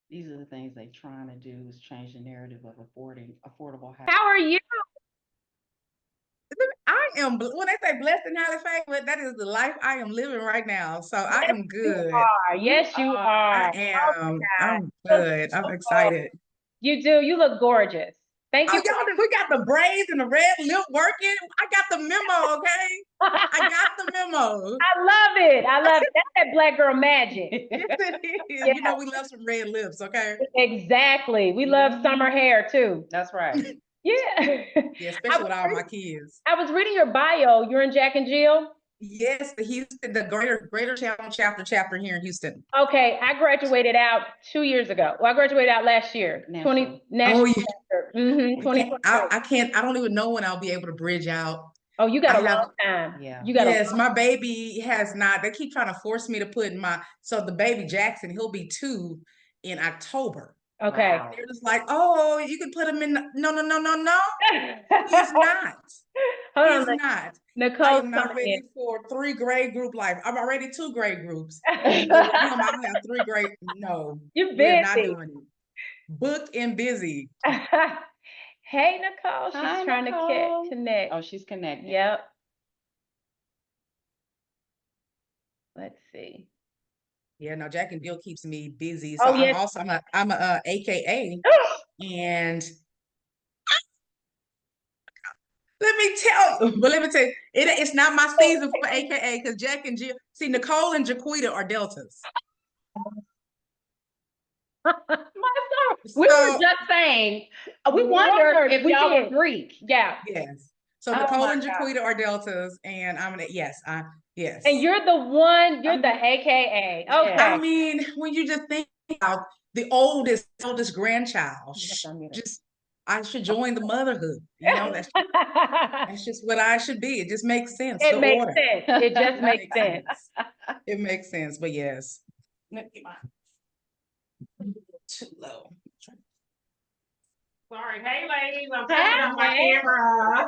These are the things they're trying to do is change the narrative of affordable housing. How are you? I am, when they say blessed and highly favored, that is the life I am living right now. So I Yes, am you good. are. Yes, you I are. Oh am. my God. I'm You look good. I'm beautiful. excited. You do. You look gorgeous. Thank Oh, you. y'all, we got the braids and the red lip working. I got the memo, okay? I got the memo. I love it. I love it. That's that black girl magic. Yes, it is. Yeah, You know, we love some red lips, okay? exactly. We love summer hair too. That's right. Yeah. Yeah, I especially was with all my reading, kids. I was reading your bio. You're in Jack and Jill. Yes, the Houston, the greater chapter here in Houston. Okay, I graduated out 2 years ago. Well, I graduated out last year, National. 20 Oh, national. yeah. Mm-hmm, I 2023. can't, I don't even know when I'll be able to bridge out. Oh, you I got a have, long time. Yeah. You got a yes, long. my baby has not, they keep trying to force me to put so the baby Jackson, he'll be 2 in October. Okay. Wow. They're just like, oh, you can put him in. No, no, no, no, no. He's not. Hold He's on, not. I Nicole's am not coming in. ready for 3 grade group life. I'm already 2 grade groups. But with him, I'll have 3 grade. No, You're we're not busy. doing it. Booked and busy. Hey, Nicole. She's Hi, trying to Nicole. connect. Oh, she's connected. Yep. Let's see. Yeah, no, Jack and Jill keeps me busy. So Oh, I'm yes. also I'm a AKA, and let me tell you, it's not my season for AKA because Jack and Jill. See, Nicole and Jaquita are deltas. We were So just saying, we We wondered wondered, if we y'all were did. Greek. Yeah. yes. So Oh Nicole my and God. Jaquita are deltas, and yes, And yes. you're the one, you're the Um, AKA. yeah. I Okay. mean, when you just think about the oldest grandchild, Yes, I knew that. just I should join the motherhood. You know, that's just what I should be. It just makes sense. The It makes order. sense. It just It makes makes sense. sense. It makes sense. But yes, too low. Sorry. Hey, ladies. I'm Hi, turning on my camera.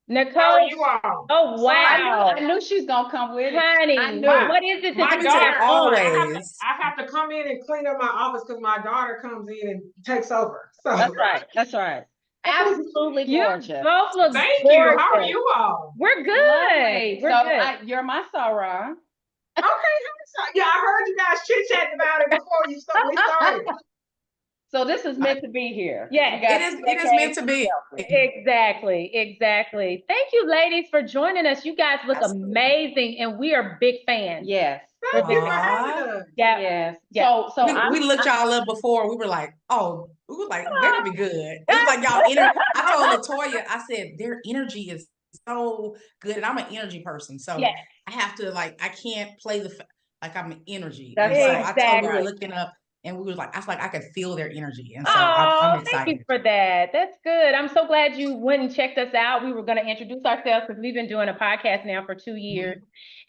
Nicole. How are Nicole. you all? Oh, Sorry. wow. I knew she was gonna come with it. Honey, I knew. My what is it my that Let you me tell you, got daughter, on? always. I have to come in and clean up my office because my daughter comes in and takes over. That's So right. That's right. Absolutely You gorgeous. both look thank you. How are gorgeous. you all? We're good. Lovely. We're So good. you're my Sarah. Okay. Yeah, I heard you guys chit chatting about it before we started. So this is meant to be here. Yes. We got It is meant to be. Exactly, exactly. Thank you, ladies, for joining us. You guys look Absolutely. amazing, and we are big fans. Yes. We're Thank big you for fans. Aw. having us. Yeah, Yes. yeah. So We looked y'all up before. We were like, oh, we were like, they're gonna be good. It was like y'all I told Latoya, I said their energy is so good, and I'm an energy person, so Yes, I have to I can't play like I'm an energy, That's and so right. I told we were exactly. looking up, and we were like, I was like, I could feel their energy, and so I'm Oh, thank you excited. for that. That's good. I'm so glad you went and checked us out. We were going to introduce ourselves because we've been doing a podcast now for 2 years,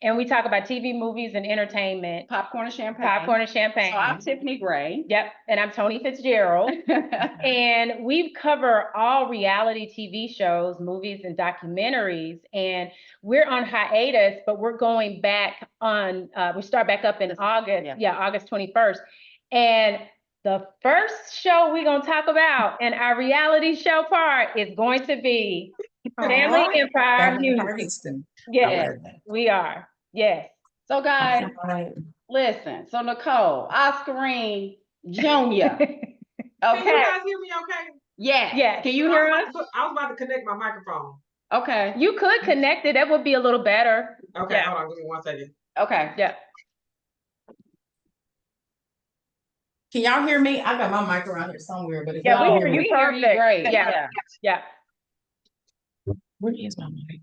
and we talk about TV, movies, and entertainment. Popcorn and champagne. Popcorn and So I'm champagne. Tiffany Gray. Yep, and I'm Tony Fitzgerald. And we cover all reality TV shows, movies, and documentaries. And we're on hiatus, but we're going back on, we start back up in August. Yeah. Yeah, August 21st. And the first show we're going to talk about in our reality show part is going to be Family Aw. Empire Family Empire Houston. Houston. I Yes, love that. we are. Yes. So guys, All right. listen. So Nicole, Oscarine Jr. Can you Okay. guys hear me okay? Yes. Yes. Can you hear us? I was about to connect my microphone. Okay. You could connect it. That would be a little better. Okay, Yeah. hold on, give me 1 second. Okay. Yeah. Can y'all hear me? I got my mic around here somewhere, but if Yeah, y'all we hear hear me, you perfect. great. Yeah. Yeah. where is my mic?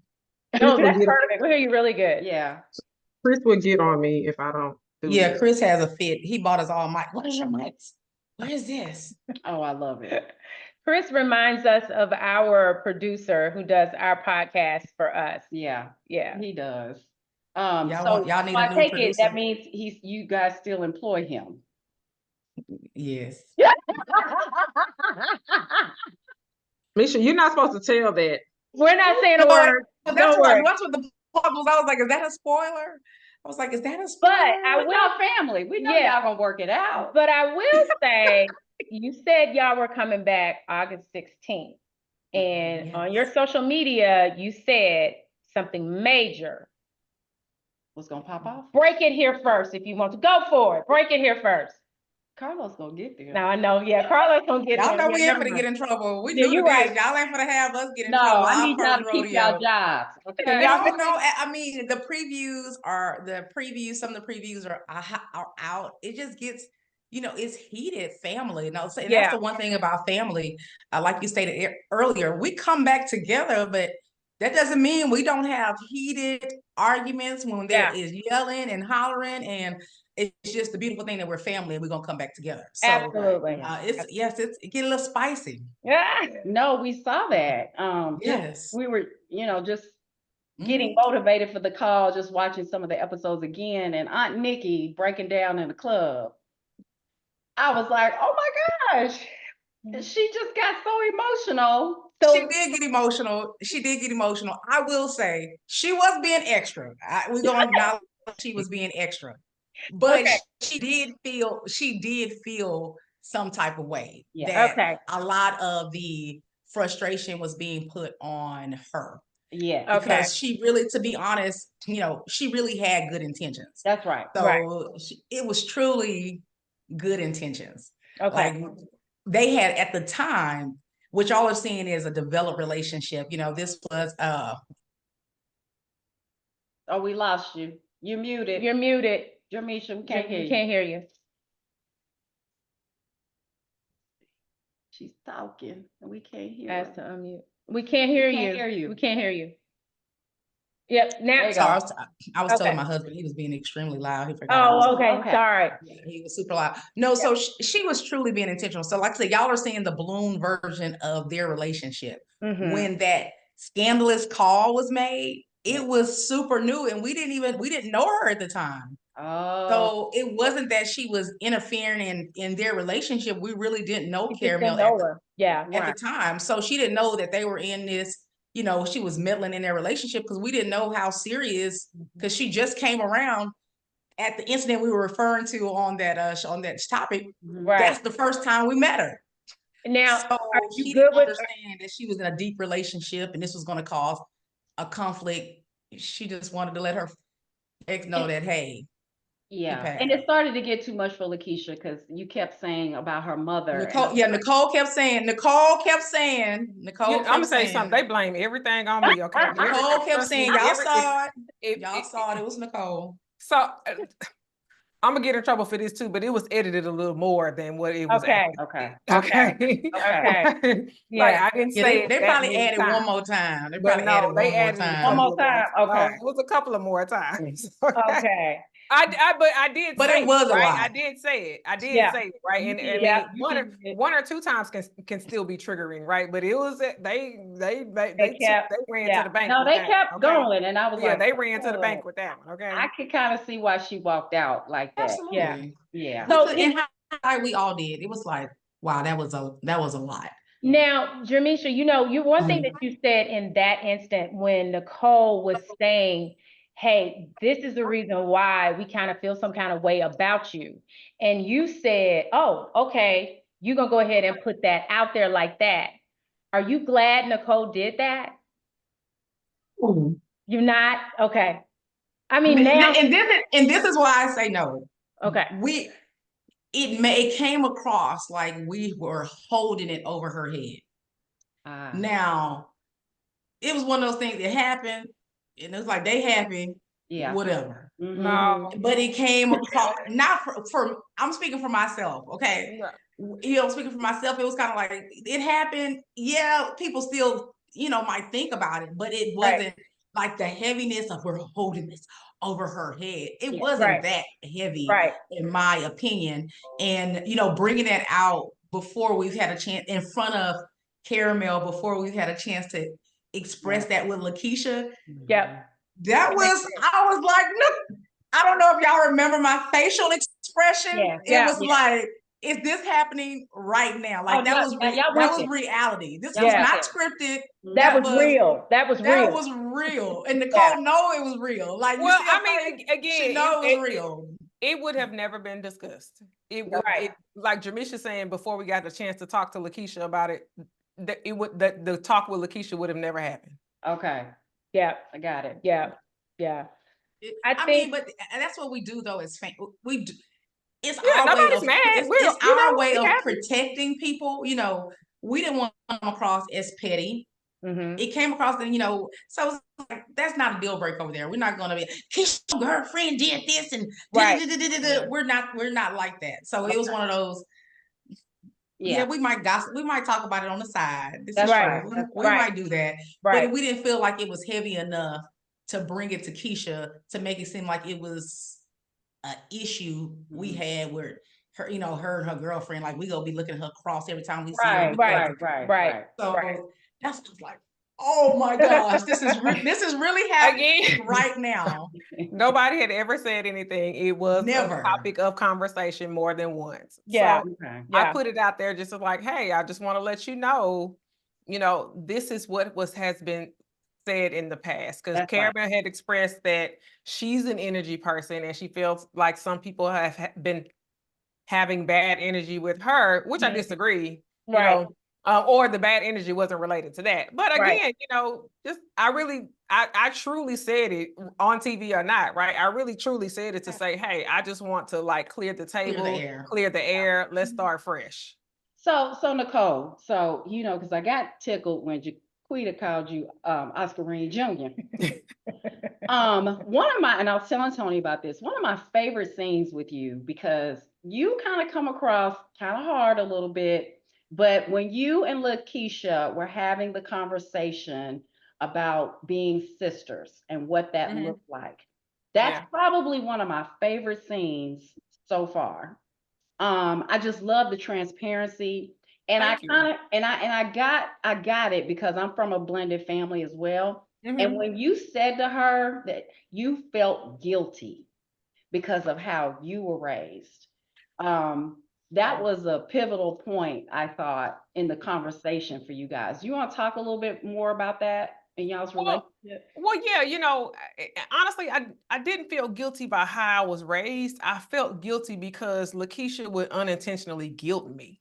No, will that's get perfect. We hear you really good. Yeah. Chris would get on me if I don't do Yeah, this. Chris has a fit. He bought us all mic. What is your mics? What is this? Oh, I love it. Chris reminds us of our producer who does our podcast for us. Yeah. Yeah. He does. Y'all need I a new take it producer? that means you guys still employ him. Yes. Misha, you're not supposed to tell that. We're not saying a No, word. that's Don't what worry. that's what the plug was. I was like, is that a spoiler? I was like, is that a But spoiler? I With y'all family, we know Yeah. y'all gonna work it out. But I will say, you said y'all were coming back August 16th. And on your Yes. social media, you said something major. What's gonna pop off? Break it here first if you want to. Go for it. Break it here first. Carlos gonna get there. Now I know, yeah, Carlos gonna get Y'all there. know Yeah, we ain't never gonna mind. get in trouble. We Yeah, knew you're this. right. Y'all ain't gonna have us get in No, trouble. I Our need y'all first to keep y'all rodeo. jobs. Okay. Can y'all No, no. I mean, the previews. Some of the previews are out. It just gets, it's heated family. No, so, and that's Yeah. the one thing about family. Like you stated earlier, we come back together, but that doesn't mean we don't have heated arguments when there is yelling and hollering, and it's just the beautiful thing that we're family and we're gonna come back together. So Absolutely. it get a little spicy. Yeah. No, we saw that. Yes. We were, just getting motivated for the call, just watching some of the episodes again, and Aunt Nikki breaking down in the club. I was like, oh my gosh, she just got so emotional. She did get emotional. She did get emotional. I will say she was being extra. We're going to acknowledge she was being extra, but Okay. she did feel some type of way Yeah. that a lot of the frustration was being put on her. Yeah. Because she really, to be honest, she really had good intentions. That's right. So it was truly good intentions. Okay. Like they had at the time, which y'all are seeing is a developed relationship. This was Oh, we lost you. You're muted. You're muted. Jermeshia, we can't hear We you. can't hear you. She's talking and we can't hear Ask to her. unmute. We can't hear We can't you. hear you. We can't hear you. Yep. There Now. you so go. I was Okay. telling my husband he was being extremely loud. He forgot I was. Oh, okay. Okay. Sorry. Yeah, he was super loud. No, so she was truly being intentional. So like I said, y'all are seeing the balloon version of their relationship. Mhm. When that scandalous call was made, it was super new and we didn't know her at the time. Oh. So it wasn't that she was interfering in their relationship. We really didn't know You just Caramel didn't know her. Yeah. at the time. So she didn't know that they were in this, she was meddling in their relationship because we didn't know how serious, because she just came around at the incident we were referring to on that topic. Right. That's the first time we met her. Now, So are you she good didn't with? understand that she was in a deep relationship and this was going to cause a conflict. She just wanted to let her ex know that, hey, Yeah. passed. And it started to get too much for Lakeisha because you kept saying about her mother. Nicole kept saying, I'm gonna say something. They blame everything on me. Okay. Nicole kept saying, y'all saw it. Y'all saw it. It was Nicole. So I'm gonna get in trouble for this too, but it was edited a little more than what it was. Okay. Okay. Okay. Okay. Like Yeah. I didn't Yeah, say they it that probably many added times. one more time. They But probably no, added they one more added a time. One couple more of time. Okay. it was a couple of more times. Okay. But I did But say it was a right. lot. I did say it. I did Yeah. say it, right. And I Yeah. mean, one or two times can still be triggering, right? But it was they ran to the bank. No, with they that kept one, okay? going, and I was Yeah, like, they ran to the bank with that one. Okay. I could kind of see why she walked out like that. Absolutely. Yeah. So in hindsight, we all did. It was like, wow, that was a lot. Now, Jermeshia, you one thing that you said in that instant when Nicole was saying, hey, this is the reason why we kind of feel some kind of way about you. And you said, oh, okay, you're going to go ahead and put that out there like that. Are you glad Nicole did that? You're not? Okay. I mean, now. And this is why I say no. Okay. It came across like we were holding it over her head. Now, it was one of those things that happened, and it was like they happy, whatever. No. But it came across not for I'm speaking for myself, okay? Speaking for myself, it was kind of like it happened. Yeah, people still, might think about it, but it wasn't like the heaviness of we're holding this over her head. It wasn't that heavy, in my opinion. And bringing that out before we've had a chance in front of Caramel, before we've had a chance to express that with Lakeisha. Yep. I was like, look, I don't know if y'all remember my facial expression. Yeah. It was like, is this happening right now? Like that was reality. This was not scripted. That was real. That was real. And Nicole know it was real. Like, well, I mean, again, she know it was real. It would have never been discussed. It would, like Jermeshia saying before we got the chance to talk to Lakeisha about it, the talk with Lakeisha would have never happened. Okay. Yeah, I got it. Yeah. I mean, but that's what we do though. Is we do. It's nobody's mad. It's our way of protecting people. You know, we didn't want to come across as petty. It came across, and so like, that's not a deal breaker over there. We're not going to be Keisha's girlfriend did this, and we're not like that. So it was one of those. Yeah, we might gossip. We might talk about it on the side. That's right. We might do that, but we didn't feel like it was heavy enough to bring it to Keisha to make it seem like it was an issue we had with her, her and her girlfriend. Like we gonna be looking at her cross every time we see her. Right. So that's just like, oh my gosh, this is really happening right now. Nobody had ever said anything. It was a topic of conversation more than once. Yeah. So I put it out there just like, hey, I just want to let you know, this is what has been said in the past, because Caramel had expressed that she's an energy person and she feels like some people have been having bad energy with her, which I disagree, or the bad energy wasn't related to that. But again, I truly said it on TV or not, right? I really truly said it to say, hey, I just want to like clear the table, clear the air. Let's start fresh. So Nicole, because I got tickled when Jaquita called you Oscar Reed Jr. One of my, and I was telling Tony about this, one of my favorite scenes with you, because you kind of come across kind of hard a little bit, but when you and Lakeisha were having the conversation about being sisters and what that looked like, that's probably one of my favorite scenes so far. I just love the transparency. And I got it because I'm from a blended family as well. And when you said to her that you felt guilty because of how you were raised, that was a pivotal point, I thought, in the conversation for you guys. You want to talk a little bit more about that in y'all's relationship? Well, yeah, honestly, I didn't feel guilty by how I was raised. I felt guilty because Lakeisha would unintentionally guilt me.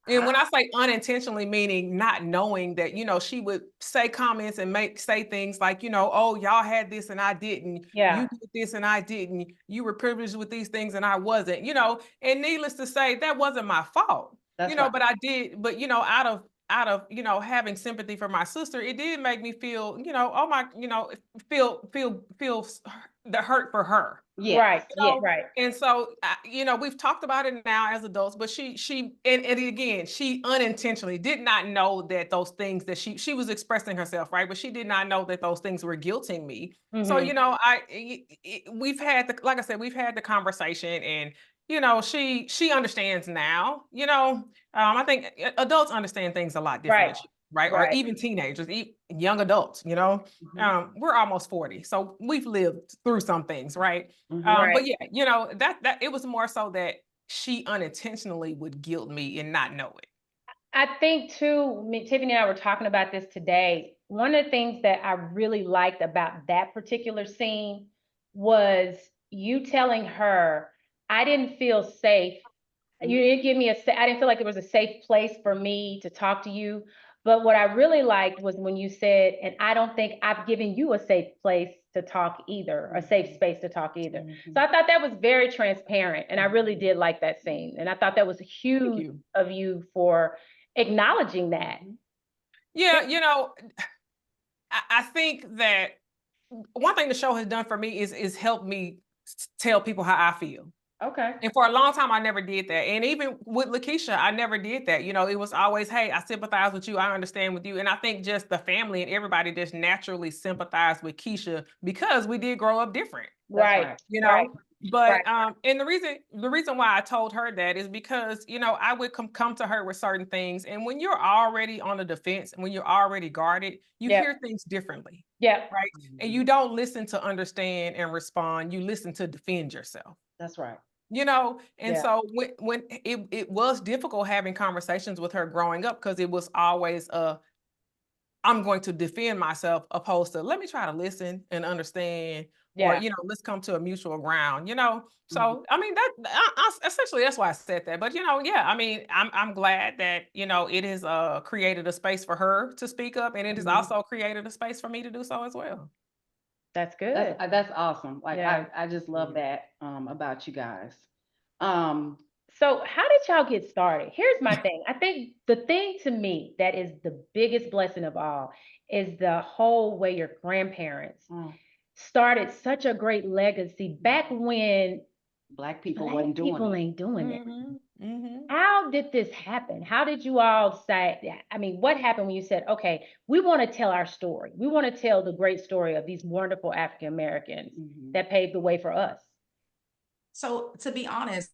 And when I say unintentionally, meaning not knowing that, she would say comments and say things like, oh, y'all had this and I didn't. Yeah. You did this and I didn't. You were privileged with these things and I wasn't, and needless to say, that wasn't my fault. But I did, but out of having sympathy for my sister, it did make me feel, feel the hurt for her. Yeah. Right. And so, we've talked about it now as adults, but she again, she unintentionally did not know that those things that she was expressing herself, right? But she did not know that those things were guilting me. So, we've had the conversation, and she understands now. I think adults understand things a lot differently. Right. Or even teenagers, young adults, we're almost 40. So we've lived through some things, right? But yeah, that it was more so that she unintentionally would guilt me and not know it. I think too, Tiffany and I were talking about this today. One of the things that I really liked about that particular scene was you telling her, I didn't feel safe. You didn't give me I didn't feel like it was a safe place for me to talk to you. But what I really liked was when you said, and I don't think I've given you a safe place to talk either, a safe space to talk either. So I thought that was very transparent, and I really did like that scene. And I thought that was huge of you for acknowledging that. Yeah, I think that one thing the show has done for me is help me tell people how I feel. Okay. And for a long time, I never did that. And even with Lakeisha, I never did that. It was always, hey, I sympathize with you. I understand with you. And I think just the family and everybody just naturally sympathized with Keisha because we did grow up different. Right. But and the reason why I told her that is because, I would come to her with certain things. And when you're already on the defense, when you're already guarded, you hear things differently. Yeah. Right. And you don't listen to understand and respond. You listen to defend yourself. That's right. you know? And Yeah. so when it was difficult having conversations with her growing up, because it was always I'm going to defend myself, opposed to let me try to listen and understand, or, Yeah. let's come to a mutual ground, So, Mhm. I mean, essentially, that's why I said that. But, yeah, I mean, I'm glad that, it has created a space for her to speak up, and it has Mhm. also created a space for me to do so as well. That's good. That's awesome. Like Yeah. I just love that about you guys. Um, So how did y'all get started? Here's my thing. I think the thing to me that is the biggest blessing of all is the whole way your grandparents mm, started such a great legacy back when Black people Black wasn't doing people it. ain't doing it. Mm-hmm. How did this happen? How did you all say, I mean, what happened when you said, okay, we want to tell our story. We want to tell the great story of these wonderful African Americans Mhm. that paved the way for us? So to be honest,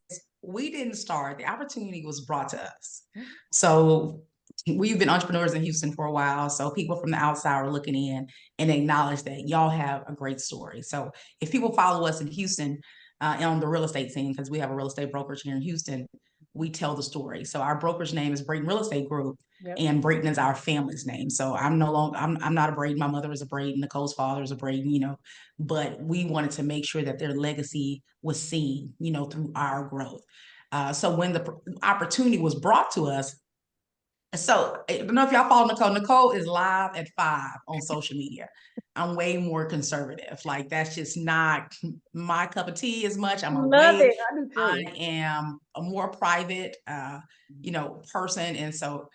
we didn't start. The opportunity was brought to us. So we've been entrepreneurs in Houston for a while. So people from the outside are looking in and acknowledge that y'all have a great story. So if people follow us in Houston on the real estate scene, because we have a real estate brokerage here in Houston, we tell the story. So our brokerage name is Brayton Real Estate Group, Yep. and Brayton is our family's name. So I'm no longer, I'm not a Brayton. My mother is a Brayton. Nicole's father is a Brayton, but we wanted to make sure that their legacy was seen, through our growth. So when the opportunity was brought to us, so I don't know if y'all follow Nicole. Nicole is live at 5 on social media. I'm way more conservative. Like that's just not my cup of tea as much. Love it. I do I too. am a more private, person. And so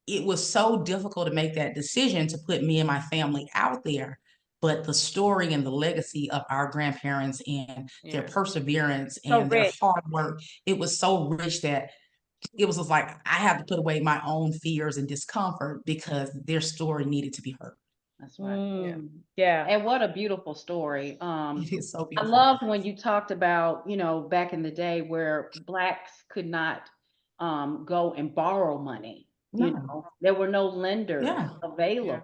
it was so difficult to make that decision to put me and my family out there. But the story and the legacy of our grandparents and their Yeah. perseverance So and their rich. hard work, it was so rich that it was just like I had to put away my own fears and discomfort because their story needed to be heard. That's right. Yeah. And what a beautiful story. It is so I beautiful. loved when you talked about, back in the day where Blacks could not go and borrow money. No. There were no lenders Yeah. available.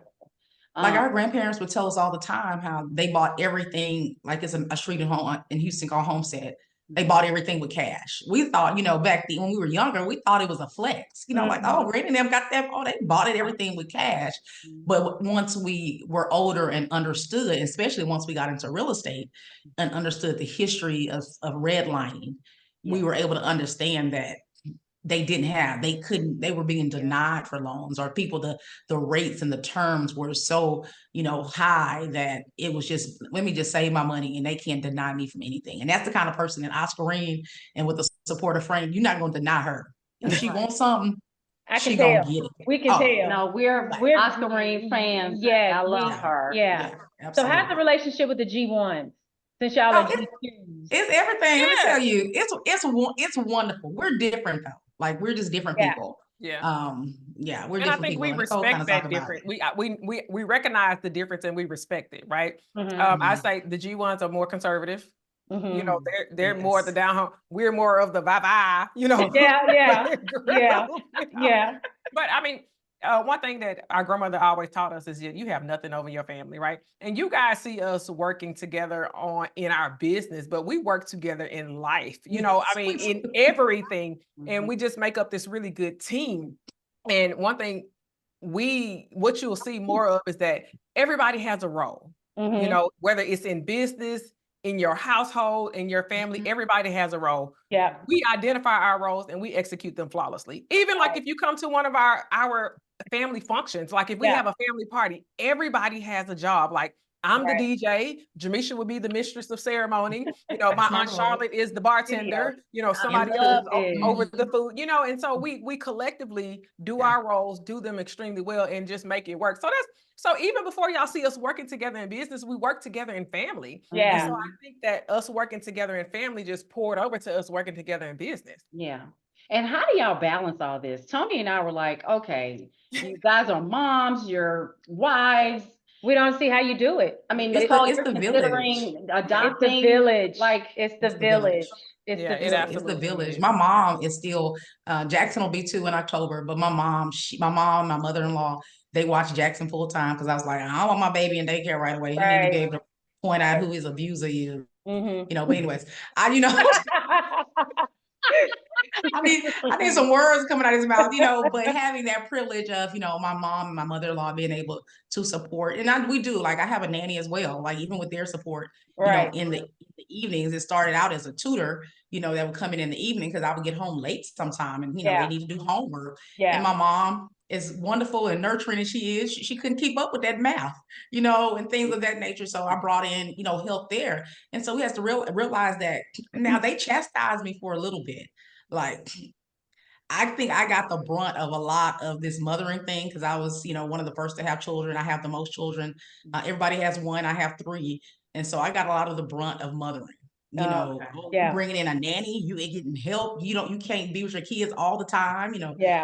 Like our grandparents would tell us all the time how they bought everything, like it's a street in Houston called Homestead. They bought everything with cash. We thought, back then when we were younger, we thought it was a flex. Like, oh, Granny and them got that. Oh, they bought it everything with cash. But once we were older and understood, especially once we got into real estate and understood the history of redlining, we were able to understand that they were being denied for loans, or the rates and the terms were so, high that it was just, let me just save my money and they can't deny me from anything. And that's the kind of person that Oscarine, and with the support of Frank, you're not going to deny her. If she wants something, I can she gonna tell. get it. We can tell. No, we're Oscarine fans. Yes, I love her. Yeah. So how's the relationship with the G1s? Since y'all are G2s. It's everything. Let me Yeah. tell you, it's wonderful. We're different though. Like we're just different people. Yeah. We're And I different think people. we And Nicole kinda respect talk that about difference. it. We recognize the difference and we respect it, right? Mhm. I say the G1s are more conservative. Mhm. They're more the down home. We're more of the bye-bye, Yeah. Yeah. But I mean, one thing that our grandmother always taught us is that you have nothing over your family, right? And you guys see us working together in our business, but we work together in life, I mean, in everything. And we just make up this really good team. And one thing what you'll see more of is that everybody has a role, whether it's in business, in your household, in your family, everybody has a role. Yeah. We identify our roles and we execute them flawlessly. Even like if you come to one of our family functions, like if we have a family party, everybody has a job. Like I'm the DJ, Jermeshia would be the mistress of ceremony. My Aunt Charlotte is the bartender, somebody else is over the food, and so we collectively do our roles, do them extremely well, and just make it work. So even before y'all see us working together in business, we work together in family. Yeah. And so I think that us working together in family just poured over to us working together in business. Yeah. And how do y'all balance all this? Tony and I were like, okay, you guys are moms, you're wives. We don't see how you do it. I mean, It's Nicole, the you're considering adopting. It's the village. Like it's the village. It's Yeah, the it village. It's the absolutely village. is. My mom is still Jackson will be 2 in October, but my mom, my mother-in-law, they watch Jackson full time because I was like, I don't want my baby in daycare right away. He need to be able to point out who his abuser is. But anyways, I need some words coming out of his mouth, but having that privilege of, my mom and my mother-in-law being able to support, and we do, like, I have a nanny as well, like, even with their support, Right. in the evenings. It started out as a tutor, that would come in the evening because I would get home late sometime, and, they need to do homework. Yeah. And my mom, as wonderful and nurturing as she is, she couldn't keep up with that math, and things of that nature. So I brought in, help there. And so we have to realize that now they chastise me for a little bit. Like, I think I got the brunt of a lot of this mothering thing because I was, one of the first to have children. I have the most children. Everybody has one. I have three. And so I got a lot of the brunt of mothering. Bringing in a nanny, you ain't getting help. You can't be with your kids all the time.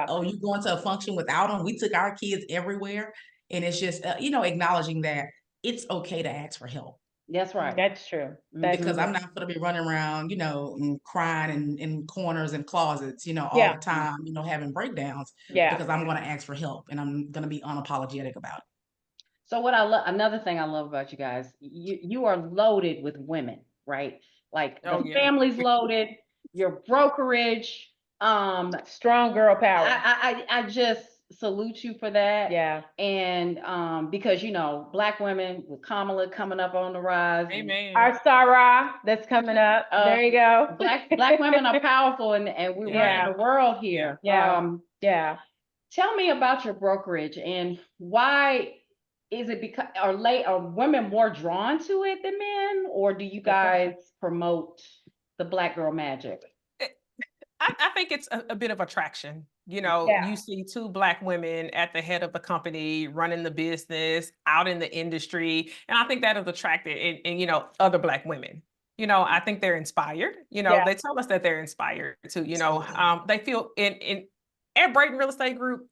Oh, you going to a function without them. We took our kids everywhere. And it's just, acknowledging that it's okay to ask for help. That's right. That's true. Because I'm not going to be running around, and crying in corners and closets, all the time, having breakdowns. Because I'm going to ask for help and I'm going to be unapologetic about it. So what I love, another thing I love about you guys, you are loaded with women, right? Like the family's loaded, your brokerage, strong girl power. I just salute you for that. Yeah. And because Black women with Kamala coming up on the rise. Amen. Our Sarah that's coming up. There you go. Black women are powerful and we're running the world here. Yeah. Tell me about your brokerage and why is it because are women more drawn to it than men, or do you guys promote the Black girl magic? I think it's a bit of attraction. You see two Black women at the head of the company, running the business, out in the industry. And I think that has attracted and other Black women. I think they're inspired. They tell us that they're inspired too. They feel at Brayton Real Estate Group,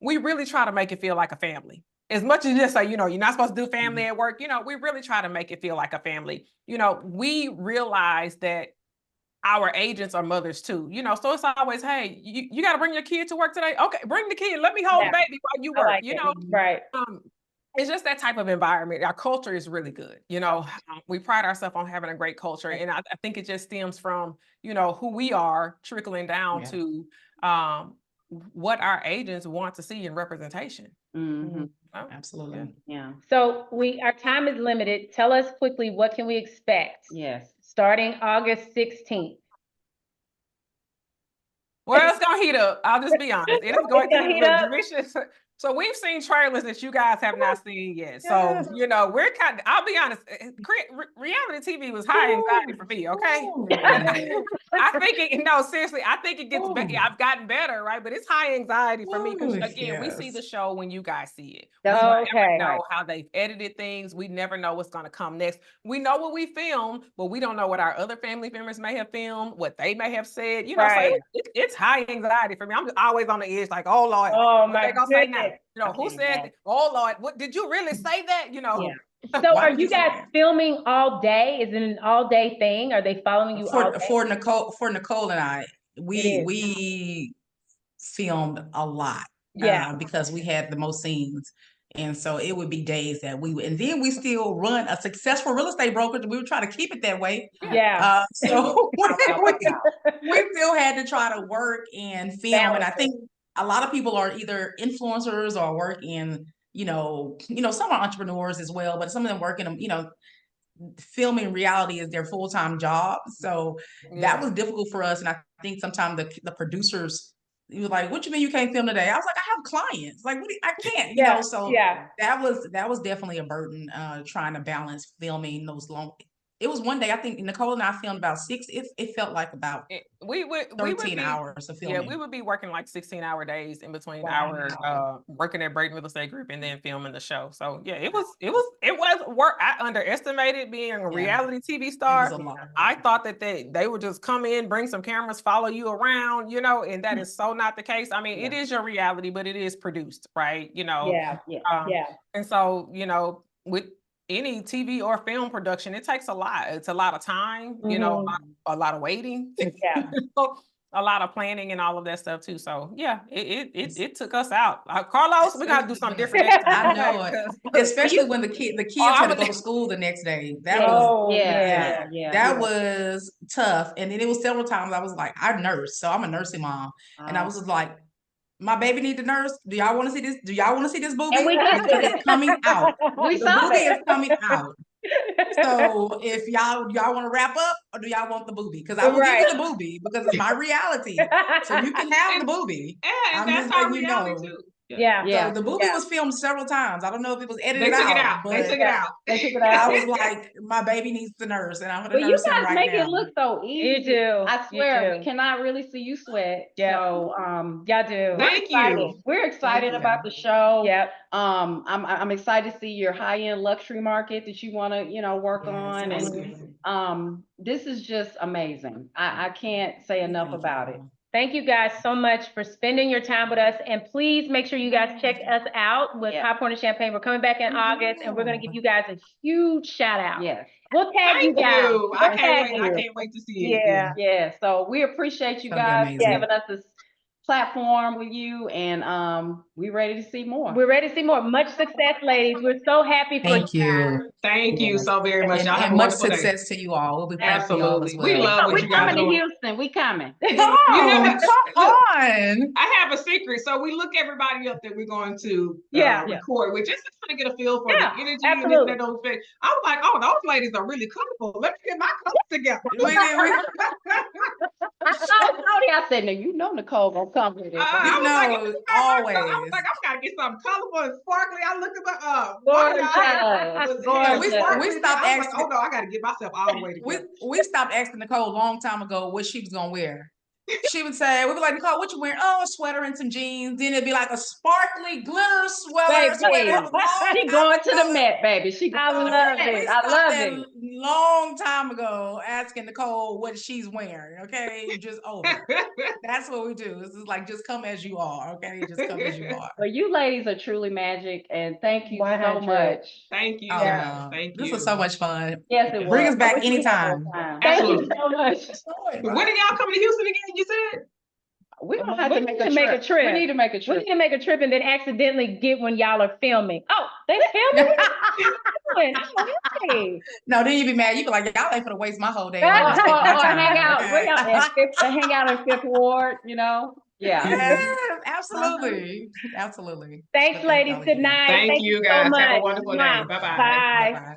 we really try to make it feel like a family. As much as just say, you're not supposed to do family at work, we really try to make it feel like a family. We realize that our agents are mothers too, so it's always, hey, you got to bring your kid to work today. Okay, bring the kid. Let me hold the baby while you work, Right. It's just that type of environment. Our culture is really good. We pride ourselves on having a great culture. And I think it just stems from, who we are trickling down to what our agents want to see in representation. Mm-hmm. Oh, absolutely. Yeah. So our time is limited. Tell us quickly, what can we expect? Yes. Starting August 16th. Well, it's gonna heat up. I'll just be honest. It is going to heat up. So we've seen trailers that you guys have not seen yet. So, we're I'll be honest, reality TV was high anxiety for me, okay? I think seriously, I think it gets better. I've gotten better, right? But it's high anxiety for me because, again, we see the show when you guys see it. We never know how they've edited things. We never know what's going to come next. We know what we filmed, but we don't know what our other family members may have filmed, what they may have said. So it's high anxiety for me. I'm just always on the edge, like, oh, Lord, what they going to say now? Who said, oh, Lord, what did you really say that? So are you guys filming all day? Is it an all day thing? Are they following you all day? For Nicole and I, we filmed a lot. Because we had the most scenes. And so it would be days that and then we still run a successful real estate brokerage. We would try to keep it that way. So we still had to try to work and film. And I think a lot of people are either influencers or work in, some are entrepreneurs as well, but some of them work in, filming reality is their full-time job. So that was difficult for us. And I think sometimes the producers, you were like, what you mean you can't film today? I was like, I have clients. Like, I can't, so that was definitely a burden, trying to balance filming those long. It was one day, I think Nicole and I filmed about 6. It felt like about 13 hours of filming. Yeah, we would be working like 16-hour days in between our working at Brayton Real Estate Group and then filming the show. So yeah, it was work. I underestimated being a reality TV star. I thought that they would just come in, bring some cameras, follow you around, and that is so not the case. I mean, it is your reality, but it is produced, right? And so, with any TV or film production, it takes a lot. It's a lot of time, a lot of waiting. a lot of planning and all of that stuff too. So yeah, it took us out. Carlos, we gotta do something different next time. I know it. Especially when the kids had to go to school the next day. That was that was tough. And then it was several times I was like, I nurse, so I'm a nursing mom, and I was just like, my baby need to nurse. Do y'all want to see this? Do y'all want to see this booby? And we Because it's coming out. We The saw booby it. is coming out. So if y'all want to wrap up, or do y'all want the booby? Because I will give you the booby because it's my reality. So you can have the booby. And I'm that's just our letting you reality know. too. Yeah. So the movie was filmed several times. I don't know if it was edited They took it out, out. They but took it out. They took it I out. was like, my baby needs to nurse, and I'm gonna But you nurse him guys right make now. it look so easy. You do. I swear, do. we cannot really see you sweat. Yep. So Y'all do. Thank excited. you. We're excited you. about the show. Yep. I'm excited to see your high-end luxury market that you want to, work on. Yes, And this is just amazing. I can't say enough about it. Thank you guys so much for spending your time with us. And please make sure you guys check us out with Popcorn and Champagne. We're coming back in August, and we're going to give you guys a huge shout out. Yes. We'll tag you guys. I can't wait to see it. Yeah. So we appreciate you That'd be guys amazing. giving us this platform with you, and we're ready to see more. We're ready to see more. Much success, ladies. We're so happy for Thank you. Thank you so very much. Y'all have And a much wonderful day. success to you all. We'll be praying for y'all as Absolutely. well. We love what we you guys coming to doing. Houston. We coming. Oh, come on. I have a secret. So we look everybody up that we're going to record with, just to kind of get a feel for the energy absolutely. and those things. I was like, oh, those ladies are really colorful. Let me get my colors together. I said, no, Nicole gonna come with it. Always. I was like, I've got to get something colorful and sparkly. I looked at We stopped asking. Oh no, I got to get myself all the way together. We stopped asking Nicole a long time ago what she was gonna wear. She would say, we'd be like, Nicole, what you wearing? Oh, a sweater and some jeans. Then it'd be like a sparkly glitter sweater. She going to the Met, baby. I love it. I love it. Long time ago, asking Nicole what she's wearing. Okay, just over. That's what we do. This is like, just come as you are. Okay, just come as you are. Well, you ladies are truly magic, and thank you 100. so much. Thank you. Thank you. This was so much fun. Yes, it was. Bring us back anytime. Thank you so much. When are y'all coming to Houston again? You said we don't have to make a trip. We need to make a trip. We need to make a trip and then accidentally get when y'all are filming. Oh, they filming? No, then you'd be mad. You'd be like, y'all ain't gonna waste my whole day. Or hang out. Hang out in Fifth Ward, Yeah. Yes, absolutely. Absolutely. Thanks, ladies. Good night. Thank you guys. So much. Have a wonderful day. Bye-bye. Bye. Bye-bye.